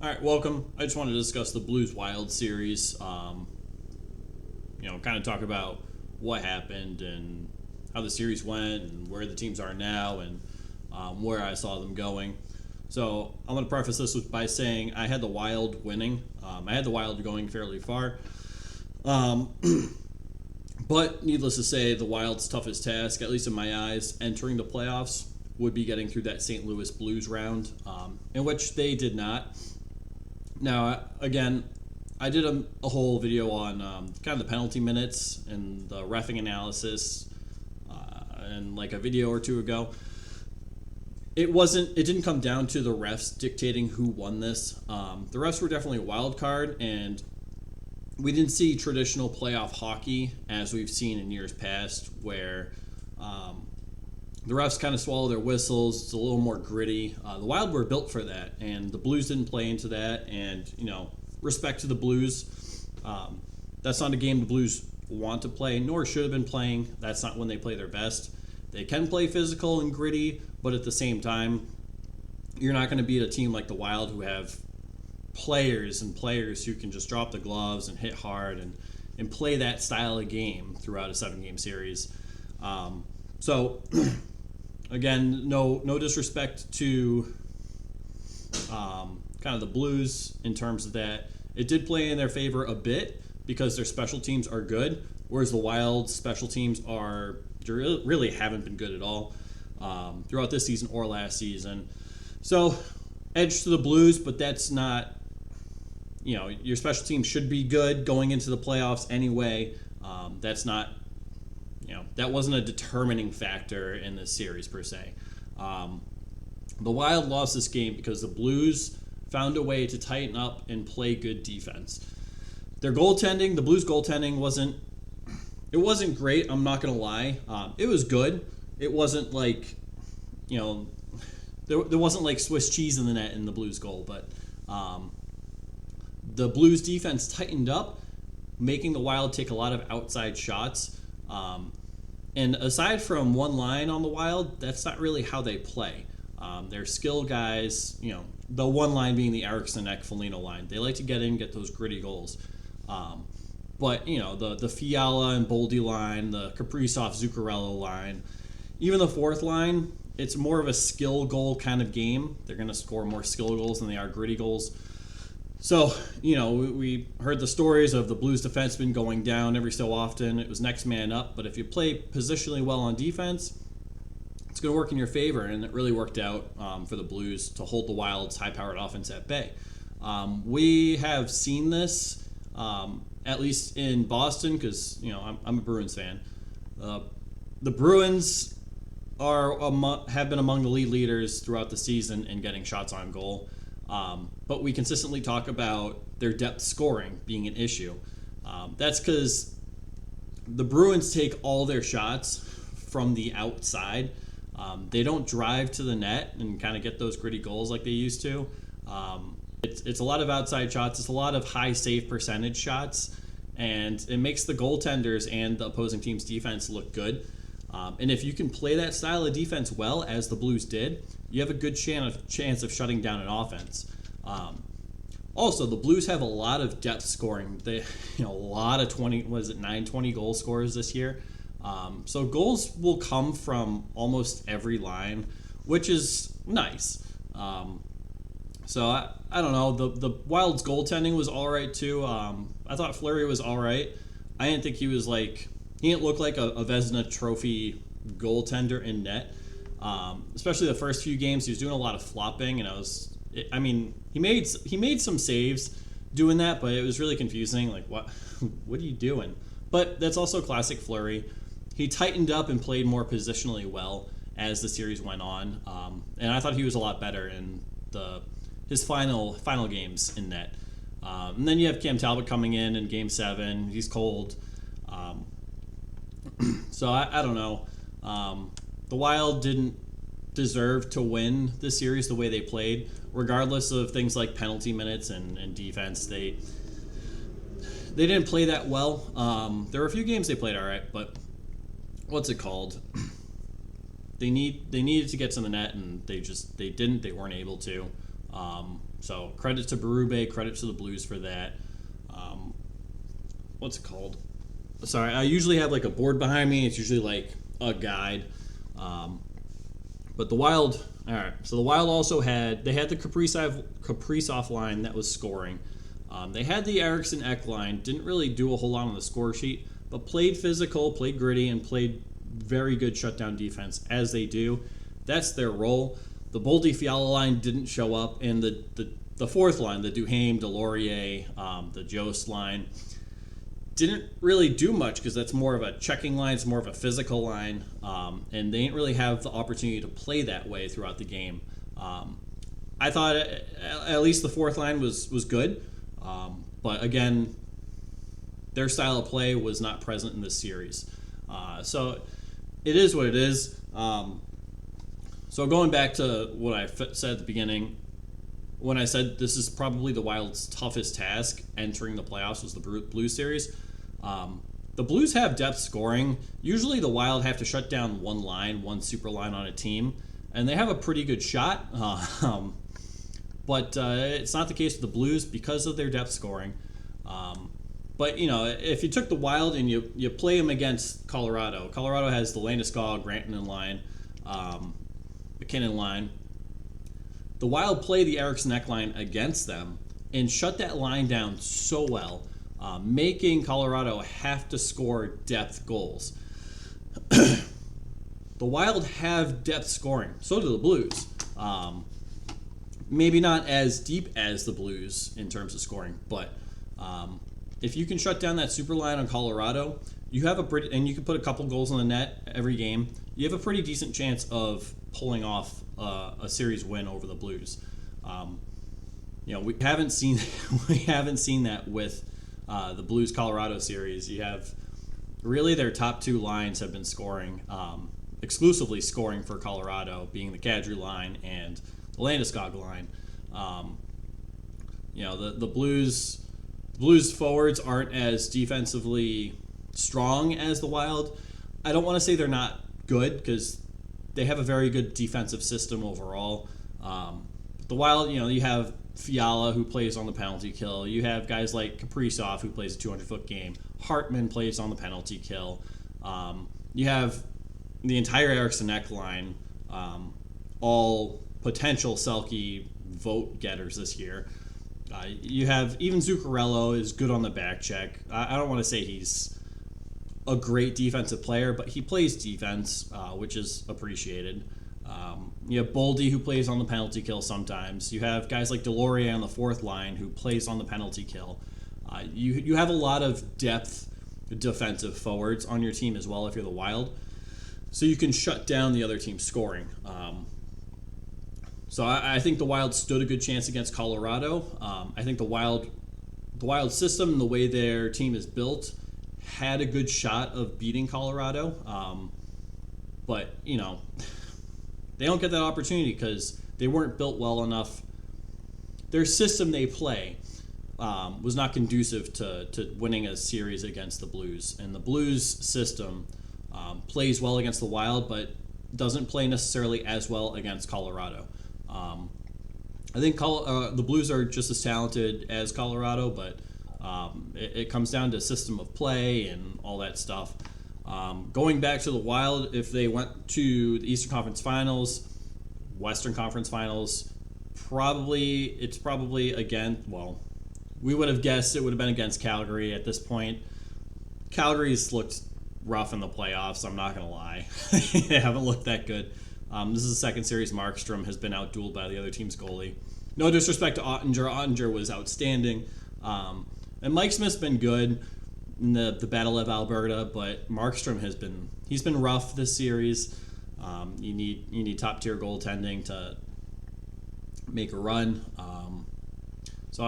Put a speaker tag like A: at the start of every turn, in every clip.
A: All right, welcome. I just wanted to discuss the Blues Wild series. Kind of talk about what happened and how the series went and where the teams are now and where I saw them going. So I'm going to preface this by saying I had the Wild winning. I had the Wild going fairly far. Um, but needless to say, the Wild's toughest task, at least in my eyes, entering the playoffs, would be getting through that St. Louis Blues round, in which they did not. Now, again, I did a whole video on kind of the penalty minutes and the reffing analysis, and like a video or two ago. It didn't come down to the refs dictating who won this. The refs were definitely a wild card, and we didn't see traditional playoff hockey as we've seen in years past, where the refs kind of swallow their whistles. It's a little more gritty. The Wild were built for that, and the Blues didn't play into that. And respect to the Blues. That's not a game the Blues want to play, nor should have been playing. That's not when they play their best. They can play physical and gritty, but at the same time, you're not going to beat a team like the Wild, who have players who can just drop the gloves and hit hard and play that style of game throughout a 7-game series. So again, no disrespect to kind of the Blues in terms of that. It did play in their favor a bit because their special teams are good, whereas the Wild's special teams really haven't been good at all throughout this season or last season. So edge to the Blues, but that's not, your special team should be good going into the playoffs anyway. That's not, that wasn't a determining factor in this series per se. The Wild lost this game because the Blues found a way to tighten up and play good defense. Their goaltending, the Blues goaltending wasn't great. I'm not gonna lie. It was good. It wasn't like, there wasn't like Swiss cheese in the net in the Blues goal, but the Blues defense tightened up, making the Wild take a lot of outside shots. And aside from one line on the Wild, that's not really how they play. They're skill guys, the one line being the Eriksson-Ek-Foligno line. They like to get in, get those gritty goals. But, the Fiala and Boldy line, the Kaprizov-Zuccarello line, even the fourth line, it's more of a skill goal kind of game. They're going to score more skill goals than they are gritty goals. So, we heard the stories of the Blues defensemen going down every so often. It was next man up. But if you play positionally well on defense, it's going to work in your favor. And it really worked out for the Blues to hold the Wild's high-powered offense at bay. We have seen this, at least in Boston, because, I'm a Bruins fan. The Bruins have been among the lead leaders throughout the season in getting shots on goal. But we consistently talk about their depth scoring being an issue. That's because the Bruins take all their shots from the outside. They don't drive to the net and kind of get those gritty goals like they used to. It's a lot of outside shots. It's a lot of high save percentage shots. And it makes the goaltenders and the opposing team's defense look good. And if you can play that style of defense well, as the Blues did, you have a good chance of shutting down an offense. Also, the Blues have a lot of depth scoring. They, a lot of 920 goal scorers this year. So goals will come from almost every line, which is nice. So I don't know. The Wild's goaltending was all right too. I thought Fleury was all right. I didn't think he didn't look like a Vezina Trophy goaltender in net. Especially the first few games, he was doing a lot of flopping, and he made some saves doing that, but it was really confusing. Like, what are you doing? But that's also classic Fleury. He tightened up and played more positionally well as the series went on, and I thought he was a lot better in his final games in net. And then you have Cam Talbot coming in Game 7. He's cold. So I don't know. The Wild didn't deserve to win the series the way they played, regardless of things like penalty minutes and defense. They didn't play that well. There were a few games they played all right, but what's it called? They needed to get to the net, and they didn't. They weren't able to. So credit to Berube, credit to the Blues for that. What's it called? Sorry, I usually have like a board behind me. It's usually like a guide. But the Wild, all right. So the Wild also had the Kaprizov line that was scoring. They had the Eriksson Ek line. Didn't really do a whole lot on the score sheet, but played physical, played gritty, and played very good shutdown defense as they do. That's their role. The Boldy Fiala line didn't show up, and the fourth line, the Duhaime, Delorier, the Jost line, didn't really do much because that's more of a checking line. It's more of a physical line, and they didn't really have the opportunity to play that way throughout the game. I thought at least the fourth line was good, but again, their style of play was not present in this series. So it is what it is. So going back to what I said at the beginning, when I said this is probably the Wild's toughest task entering the playoffs was the Blues series. The Blues have depth scoring. Usually the Wild have to shut down one super line on a team, and they have a pretty good shot. But it's not the case with the Blues because of their depth scoring. But, if you took the Wild and you play them against Colorado has the Landeskog, Granton in line, McKinnon line. The Wild play the Eriksson Ek line against them and shut that line down so well, making Colorado have to score depth goals. The Wild have depth scoring. So do the Blues. Maybe not as deep as the Blues in terms of scoring, but if you can shut down that super line on Colorado, you have and you can put a couple goals on the net every game, you have a pretty decent chance of pulling off a series win over the Blues. We haven't seen that with the Blues Colorado series. You have really their top two lines have been scoring, exclusively scoring for Colorado, being the Kadri line and the Landeskog line. The Blues forwards aren't as defensively strong as the Wild. I don't want to say they're not good because they have a very good defensive system overall. The Wild, you have Fiala who plays on the penalty kill. You have guys like Kaprizov who plays a 200-foot game. Hartman plays on the penalty kill. You have the entire Eriksson Ek line, all potential Selke vote getters this year. You have even Zuccarello is good on the back check. I don't want to say he's a great defensive player, but he plays defense, which is appreciated. You have Boldy who plays on the penalty kill sometimes. You have guys like Delorier on the fourth line who plays on the penalty kill. You have a lot of depth defensive forwards on your team as well if you're the Wild, so you can shut down the other team's scoring. So I think the Wild stood a good chance against Colorado. I think the Wild system and the way their team is built had a good shot of beating Colorado. But, they don't get that opportunity because they weren't built well enough. Their system they play was not conducive to winning a series against the Blues. And the Blues system plays well against the Wild, but doesn't play necessarily as well against Colorado. I think the Blues are just as talented as Colorado, but it comes down to system of play and all that stuff. Going back to the Wild, if they went to the Eastern Conference Finals, Western Conference Finals, it's probably again, well, we would have guessed it would have been against Calgary at this point. Calgary's looked rough in the playoffs, I'm not going to lie. They haven't looked that good. This is the second series Markstrom has been outdueled by the other team's goalie. No disrespect to Ottinger. Ottinger was outstanding. And Mike Smith's been good in the Battle of Alberta, but Markstrom he's been rough this series. You need top-tier goaltending to make a run. So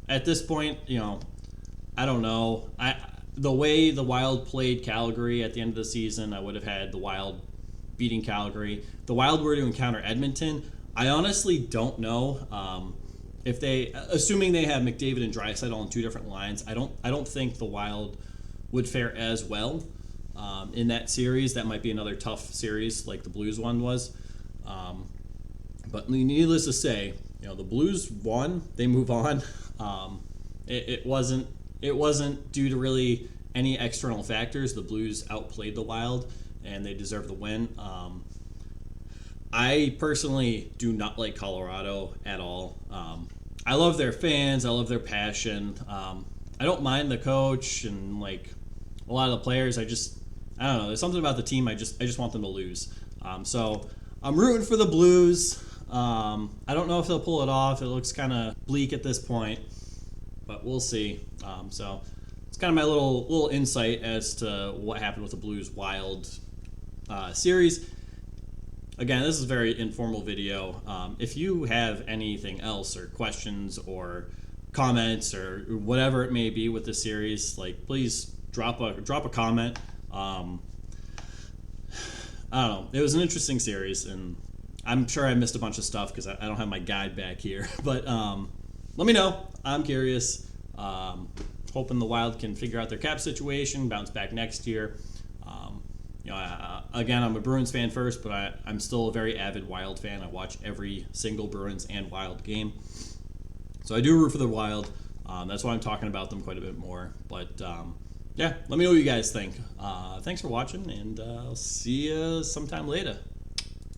A: at this point, I don't know. The way the Wild played Calgary at the end of the season, I would have had the Wild beating Calgary. The Wild were to encounter Edmonton. I honestly don't know if assuming they have McDavid and Draisaitl on two different lines. I don't think the Wild would fare as well in that series. That might be another tough series like the Blues one was. But needless to say, The Blues won. They move on. It wasn't due to really any external factors. The Blues outplayed the Wild, and they deserve the win. I personally do not like Colorado at all. I love their fans. I love their passion. I don't mind the coach and like a lot of the players. I don't know. There's something about the team. I just want them to lose. So I'm rooting for the Blues. I don't know if they'll pull it off. It looks kind of bleak at this point, but we'll see. So it's kind of my little insight as to what happened with the Blues Wild series. Again, this is a very informal video. If you have anything else or questions or comments or whatever it may be with the series, like please drop a comment. I don't know. It was an interesting series, and I'm sure I missed a bunch of stuff because I don't have my guide back here. But let me know. I'm curious. Hoping the Wild can figure out their cap situation, bounce back next year. Again, I'm a Bruins fan first, but I'm still a very avid Wild fan. I watch every single Bruins and Wild game. So I do root for the Wild. That's why I'm talking about them quite a bit more. But yeah, let me know what you guys think. Thanks for watching, and I'll see you sometime later.